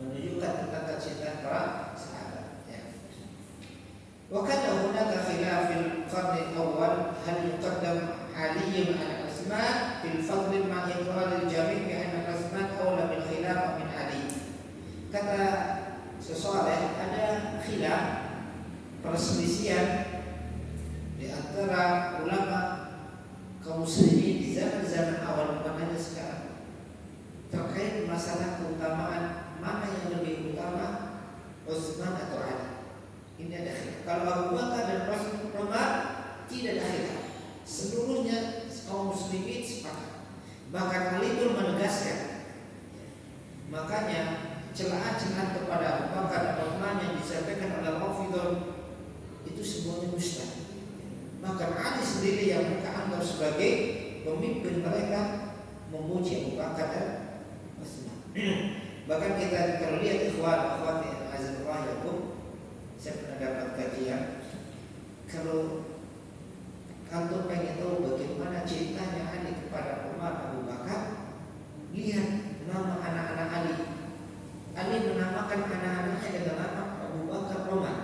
menunjukkan tentang kecintaan para sahabat. وكان هناك خلاف في القرن الأول هل يقدم علي على عثمان في الفضل مع إقرار الجميع بأن عثمان أولى بالخلافة من علي. Kata sesoleh, ada khilaf, perselisihan di antara ulama kaum muslimin di zaman-zaman awal, bukan hanya sekarang, terkait masalah keutamaan mana yang lebih utama, Utsman atau Ali. Ini ada khilaf. Kalau Abu Bakar dan Umar tidak ada khilaf. Seluruhnya kaum muslimin sepakat. Bahkan Ali pun menegaskan. Makanya celaan-celaan kepada Abu Bakar dan Umar yang disampaikan oleh Rafidhah itu semuanya mustahil. Maka Ali sendiri yang mereka anggap sebagai pemimpin mereka memuji Abu Bakar dan Utsman. Bahkan kita kalau lihat ikhwan yang azanullah yakum, saya pernah dapat kajian, kalau kantor pengen tahu bagaimana cintanya Ali kepada Umar Abu Bakar, lihat nama anak-anak Ali. Ali menamakan anak-anaknya dengan nama Abu Bakar Umar.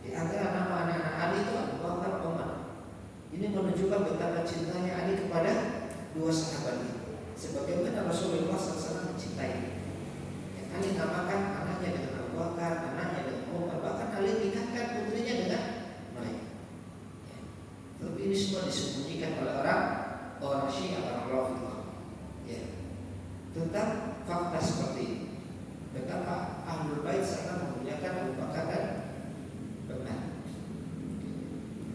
Di antara nama anak-anak Ali itu Abu Bakar Umar. Ini menunjukkan betapa cintanya Ali kepada dua sahabat ini. Sebagaimana Rasulullah SAW mencintai. Ali namakan anaknya dengan Abu Bakar, anaknya dengan Umar, bahkan Ali ingatkan putrinya dengan mereka. Tapi ini semua disembunyikan oleh orang Syiah, orang Rafidhah. Tentang fakta seperti ini. Betapa Ahlul Bait sangat memuliakan Abu Bakar dan Umar.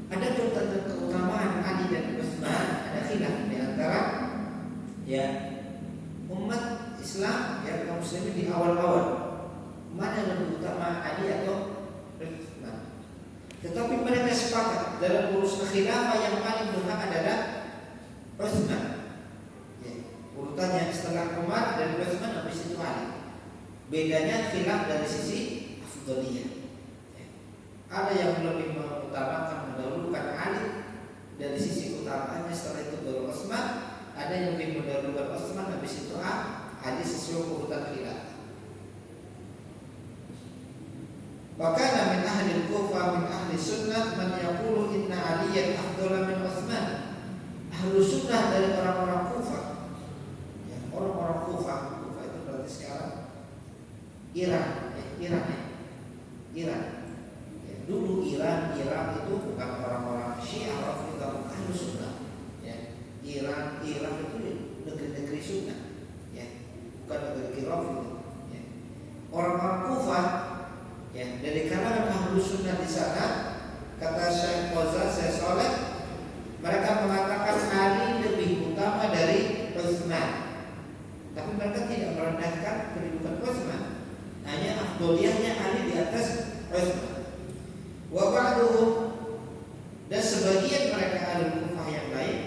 Ada tentang keutamaan Ali dan Utsman, ada khilaf di antara umat Islam kaum muslimin di awal-awal, mana yang lebih utama, Ali atau Utsman. Tetapi mereka sepakat dalam urusan khilafah yang paling berhak adalah Utsman. Urutannya setelah Umar dan Utsman, habis itu Ali. Bedanya khilaf dari sisi afdhaliyah. Ada yang lebih mengutamakan, mendahulukan Ali dari sisi utamaannya, setelah itu baru Utsman. Ada yang lebih mendahulukan Utsman, habis itu Ali, sesuai urutan khilaf. Wakana min ahli al-Kufah min ahli sunnah man yaqulu inna Aliyan afdhala min Utsman. Ahlu sunnah dari orang-orang Kufah, orang-orang Kufah itu berarti sekarang Iran. Dulu Iran itu bukan orang-orang Syiah, Rafidhah, ahlu sunnah. Iran itu negeri-negeri sunnah, bukan negeri Rafidhah. Orang-orang Kufah, dari kalangan ahlu sunnah di sana, kata Syekh Fauzan, Syekh Saleh, mereka mengatakan Ali lebih utama dari Utsman. Tapi mereka tidak merendahkan kedudukan Utsman. Hanya afdholiyahnya Ali di atas Utsman. Wa ba'duhum, dan sebagian mereka ahli Kufah yang lain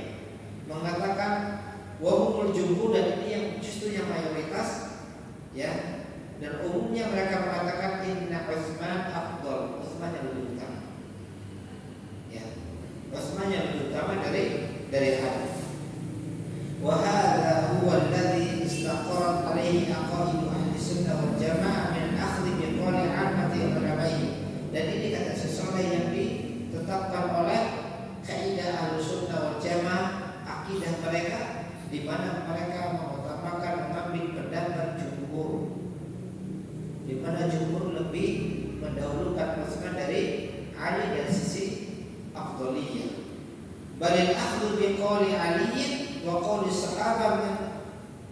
mengatakan wa humul jumhur, dan ini yang justru yang mayoritas, dan umumnya mereka mengatakan inna Utsman afdhal, Utsman yang lebih utama. Utsman yang lebih utama dari Ali. Wa hadza huwa alladhi istaqarat alaihi aqaidu ahli sunnah wal jamaah min akhdhi bi qawli 'ammati ulama'i. Dan ini kata sesoleh yang ditetapkan oleh kaidah ahli sunnah wal jamaah, akidah mereka, di mana mereka mengutamakan mengambil pendapat jumhur, di mana jumhur lebih mendahulukan Utsman dari Ali dari sisi afdhaliyah. Balil akhdhu bi qawli Ali wa qawli sahabah min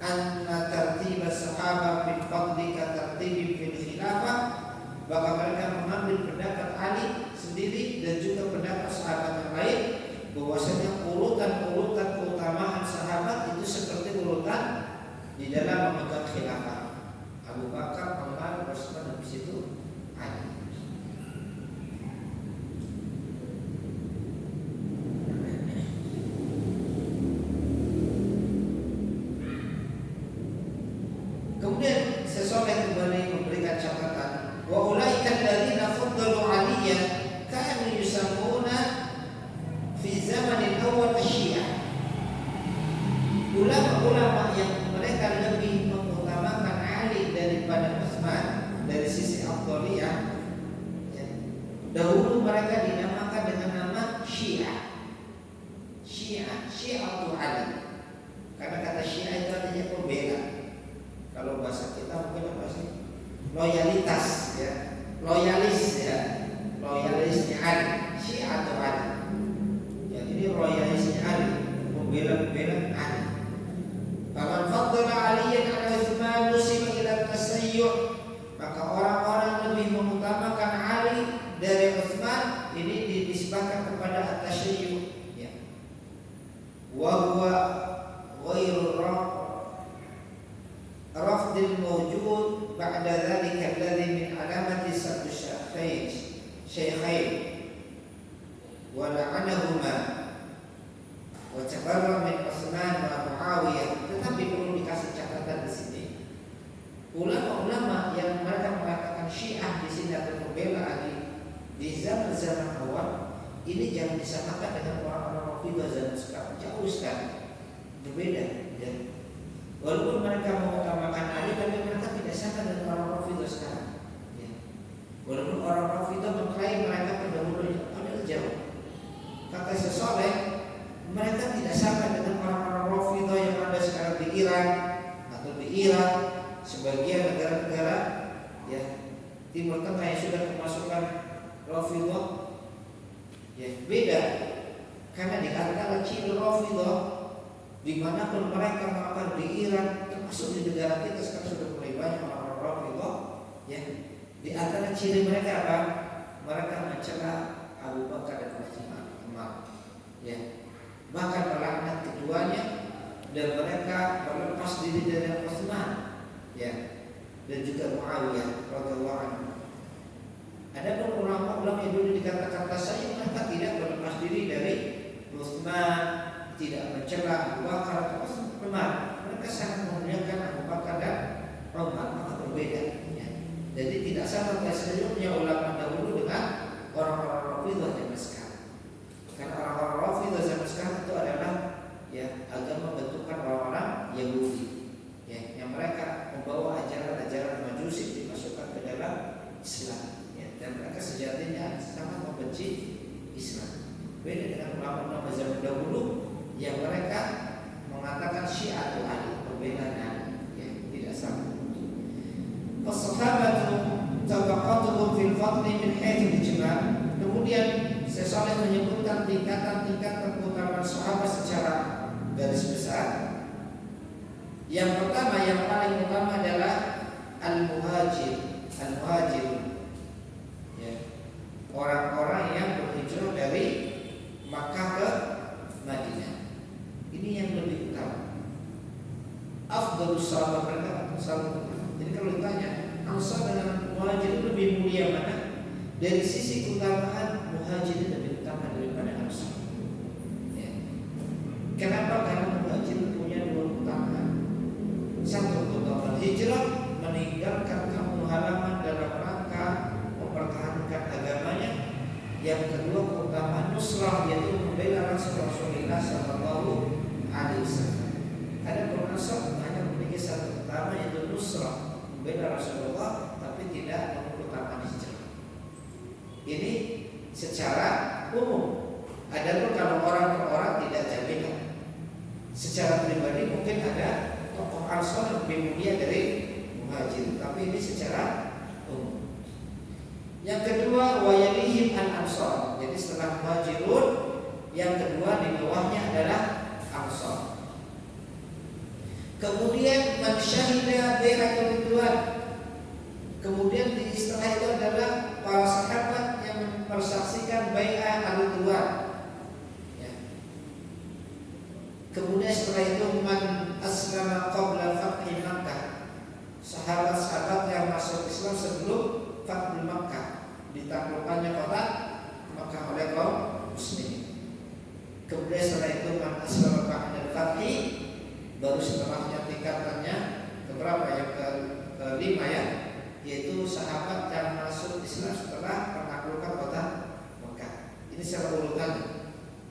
anna tartib sahabah bil fadli ka tartib fil khilafah. Bahkan mereka mengambil pendapat Ali sendiri dan juga pendapat sahabat yang lain, bahwasanya urutan-urutan keutamaan sahabat itu seperti urutan di dalam memegang khilafah. Abu Bakar, Umar, Utsman, habis itu Ali. Kemudian seseorang kembali memberikan catatan, wa ulaika alladziina faddalu 'aliyan kanu yusammuna fi zaman al-awwal asy-Syiah. loyalitas ya, loyalis ya, loyalisnya Ali, Syiah atau Ali. Ya, ini loyalisnya Ali, membela Ali. Faman faddala Aliyan ala Utsman nusiba ila tasayyu', maka orang-orang yang lebih mengutamakan Ali dari Utsman ini dinisbahkan kepada at-tasayyu' ya. Wa huwa ghairu rafdil mawjud ba'da dzalika alladhi min alamati sabbi syaikhain wa la'anahuma wa tabarra min Utsman wa Muawiyah. Tetapi perlu dikasih catatan di sini, ulama-ulama yang mereka mengatakan Syiah di sini atau membela Ali di zaman-zaman awal ini jangan disamakan dengan orang-orang Rafidhah zaman sekarang, jauh sekali berbeda ya. Walaupun mereka mengutamakan Ali, tapi mereka tidak sama dengan orang Rafidhah sekarang ya. Walaupun orang Rafidhah mengklaim mereka pendahulunya, padahal jauh. Kata Syekh, mereka tidak sama dengan orang-orang Rafidhah yang ada sekarang di Iran atau di Irak, sebagian negara-negara ya Timur Tengah yang sudah kemasukan Rafidhah ya. Beda, karena di antara ciri Rafidhah dimanapun mereka melakukan di Iran, termasuk di negara kita sekarang sudah mulai banyak orang-orang Rafidhah ya. Di antara ciri mereka apa? Mereka mencela Abu Bakar dan Umar ya, bahkan melaknat keduanya, dan mereka berlepas diri dari Utsman ya, dan juga Muawiyah radhiyallahu anhu. Adapun ulama-ulama yang dulu dikatakan tasayyu, mereka tidak berlepas diri dari Utsman, tidak mencela Abu Bakar atau Umar. Mereka sangat memuliakan Abu Bakar dan Umar, maka berbeda ya. Jadi tidak sama tasayyunya ulama dahulu dengan orang-orang Rafidhah zaman sekarang. Karena orang-orang Rafidhah zaman sekarang itu adalah ya agama bentukan orang-orang Yahudi ya, yang mereka membawa ajaran-ajaran Majusi dimasukkan ke dalam Islam ya, dan mereka sejatinya sangat membenci Islam. Beda dengan ulama-ulama zaman dahulu yang mereka mengatakan Syiah atau Ali, perbedaannya ya tidak sama. As-sahabatu tabaqatuhum fil fadli min haitsu al-ijma'. Kemudian Syekh menyebutkan tingkatan-tingkatan keutamaan sahabat secara garis besar. Yang pertama, yang paling utama adalah al-muhajir, ya, orang-orang yang berhijrah dari Makkah ke Madinah. Ini yang lebih utama. Afdhalus sahabat mereka sahabat. Jadi kalau ditanya Ansar dengan Muhajir lebih mulia mana? Dari sisi keutamaan Muhajir lebih utama daripada Ansar ya. Kenapa? Karena Muhajir punya dua keutamaan. Satu, keutamaan hijrah, meninggalkan kampung halaman dalam rangka mempertahankan agamanya. Yang kedua, keutamaan nusrah, yaitu membela Rasulullah sallallahu alaihi wasallam. Ada Ansar hanya memiliki satu utama, yaitu nusrah, membela Rasulullah, tapi tidak mengutamakan hijrah. Ini secara umum. Adapun kalau orang per orang tidak jaminan. Secara pribadi mungkin ada tokoh Ansar yang lebih mulia dari Muhajir, tapi ini secara umum. Yang kedua, wa yalihim al-ansar. Jadi setelah Muhajirun, yang kedua di bawahnya adalah Ansar. Kemudian man syahida bai'atul ridwan. Kemudian di istilah itu adalah para sahabat yang mempersaksikan bai'ah al-ridwan ya. Kemudian setelah itu man aslama qabla fathi Makkah. Sahabat-sahabat yang masuk Islam sebelum Fathul Makkah, ditaklukkannya kota Makkah oleh kaum muslimin. Kemudian setelah itu man aslama ba'da fathi, baru setelahnya tingkatannya keberapa? Yang kelima ya, yaitu sahabat yang masuk Islam setelah penaklukan kota Mekah. Ini secara urutan.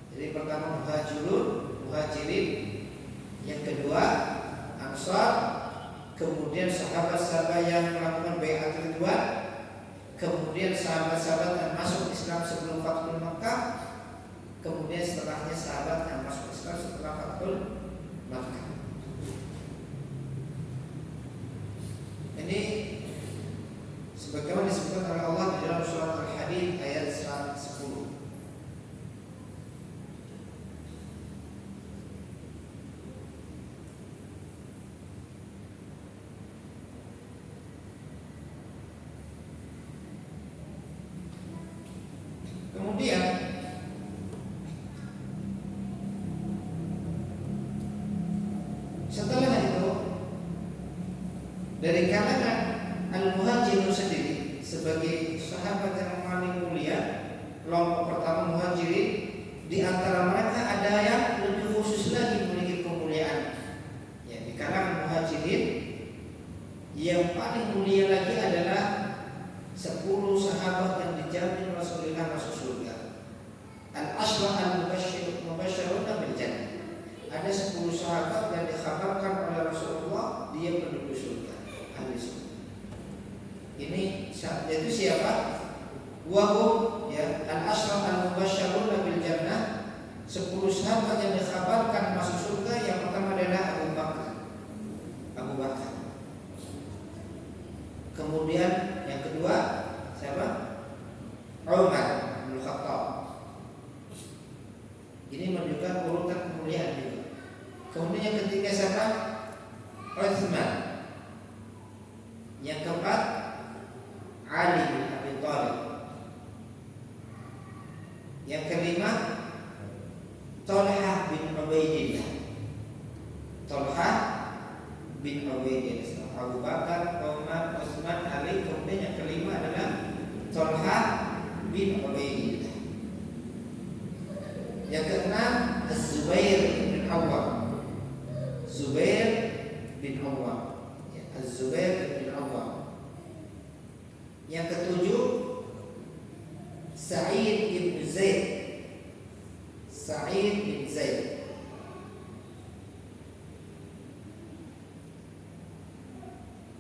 Jadi pertama muhajirin, yang kedua Ansar, kemudian sahabat-sahabat yang melakukan bai'atul ridwan, kemudian sahabat-sahabat yang masuk Islam sebelum Fathul Mekah, kemudian setelahnya sahabat yang masuk Islam setelah Fathul Mekah. Ini Kemudian setelah itu dari kalangan Al-Muhajirun sendiri sebagai sahabat yang paling mulia, kelompok pertama Muhajirin, di antara mereka ada yang lebih khusus lagi memiliki kemuliaan. Ya, di kalangan Muhajirin yang paling mulia lagi adalah 10 sahabat yang dijamin Rasulullah masuk surga. Al-Ashra al-Mubasysyirun bil Jannah. Ada 10 sahabat yang dikhabarkan oleh Rasulullah dia penduduk surga, ahli surga. Ini yaitu siapa? Wahum ya al-Ashra al-Mubasysyirun bil Jannah. 10 sahabat yang dikhabarkan masuk surga. Yang pertama adalah Abu Bakar. Kemudian yang kedua siapa? Umar bin Khattab. Ini menunjukkan urutan kemuliaan juga. Kemudian yang ketiga siapa? Utsman. Yang keempat Ali bin Abi Thalib. Yang kelima Talha bin Ubaidillah. Abu Bakar, Umar, Utsman, Ali. Kemudian yang kelima adalah Talha bin Ubaidillah. Yang keenam Az-Zubair bin Awwam. Yang ketujuh Sa'id bin Zaid.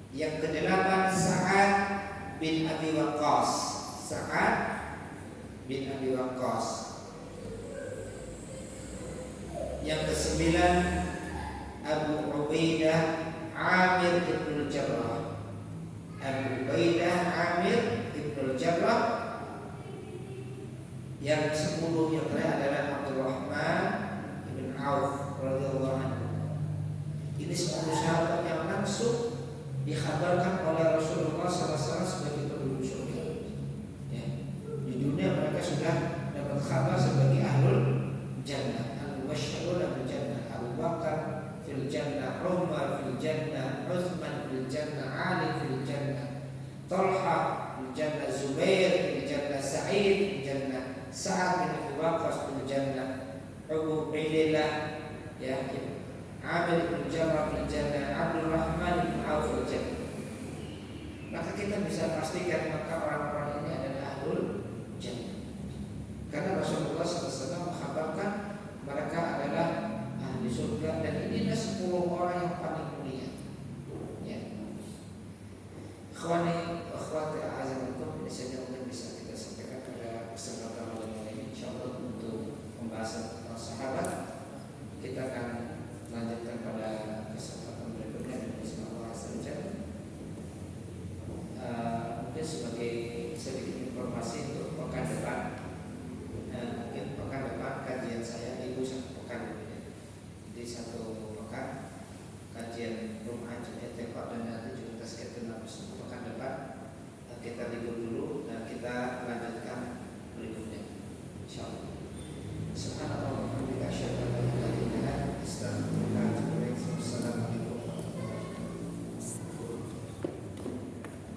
Yang kedelapan Sa'ad bin Abi Waqqas. Yang kesembilan Abu Ubaidah Amir ibn Jarrah. Yang ke-10 yang terakhir adalah Abdurrahman bin Auf radhiyallahu anhu. Ini 10 sahabat yang langsung dikhabarkan oleh Rasulullah SAW sebagai penduduk surga. Ya. Di dunia mereka sudah dapat kabar sebagai ahlul jannah. Al-Mubasysyirun bil Jannah. Abu Bakar fil Jannah, Umar fil Jannah, Utsman fil Jannah, Ali fil Jannah, Talha fil Jannah, Zubair fil Jannah, Sa'id fil Jannah, Sa'ad bin Abi Waqqas fil Jannah, Abu Ubaidah ya, Amir bin Jarrah fil Jannah, Abdurrahman bin Auf fil Jannah. Maka kita bisa pastikan maka orang-orang ini adalah ahlul jannah. Karena Rasulullah SAW mengkhabarkan mereka adalah ahli surga dan inilah 10 orang yang paling mulia. Ya. Ikhwani wa akhwati a'azamukum, ini saja mungkin bisa kita sampaikan pada kesempatan malam ini. Insyaallah untuk pembahasan tentang sahabat kita akan lanjutkan pada kesempatan berikutnya dengan Allah saja. Mungkin sebagai sedikit informasi untuk pekan depan, mungkin pekan depan kajian saya Ibu 1 pekan, jadi 1 pekan kajian rumah Jumat dan nanti juga kita